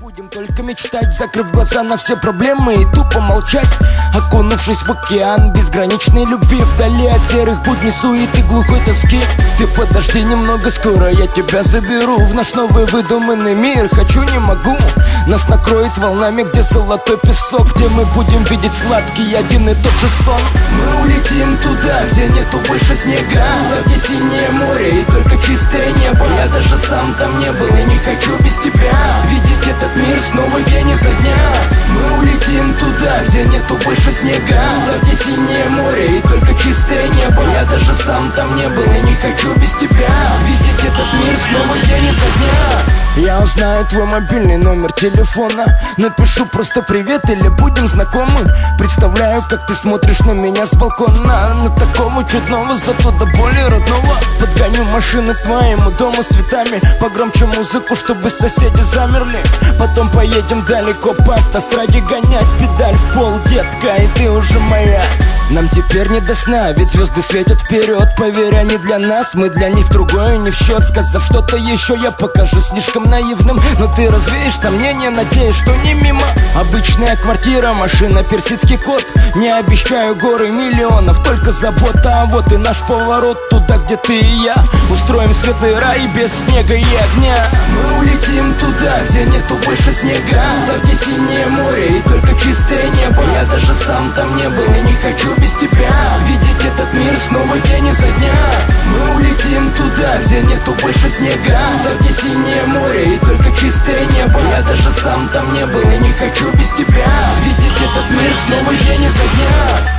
будем только мечтать, закрыв глаза на все проблемы и тупо молчать, окунувшись в океан безграничной любви, вдали от серых будней, суеты, глухой тоски. Ты подожди немного, скоро я тебя заберу в наш новый выдуманный мир. Хочу, не могу, нас накроет волнами, где золотой песок, где мы будем видеть сладкий один и тот же сон. Мы улетим туда, где нету больше снега, туда, где синее море и только чистое небо. Я даже сам там не был и не хочу без тебя видеть этот мир снова день изо дня. Мы улетим туда, где нету больше снега, туда, где синее море и только чистое небо. Я даже сам там не был и не хочу без тебя видеть этот мир снова день изо дня. Я узнаю твой мобильный номер телефона, напишу просто привет или будем знакомы. Представляю, как ты смотришь на меня с балкона, на такого чудного, зато до боли родного. Подгоню машину к твоему дому с цветами, погромче музыку, чтобы соседи замерли. Потом поедем далеко по автостраде, гонять педаль в пол, детка, и ты уже моя. Нам теперь не до сна, ведь звезды светят вперед. Поверь, они для нас, мы для них, другое не в счет. Сказав что-то еще, я покажу слишком наивным, но ты развеешь сомнения, надеюсь, что не мимо. Обычная квартира, машина, персидский кот. Не обещаю горы миллионов, только забота. А вот и наш поворот, туда, где ты и я. Устроим светлый рай без снега и огня. Мы улетим туда, где нету больше снега, туда, где синее море и только чистое небо. Я даже сам там не был и не хочу без тебя видеть этот мир снова день изо дня. Мы улетим туда, где нету больше снега, туда, где синее море и только чистое небо. Я даже сам там не был и не хочу без тебя видеть этот мир снова день изо дня.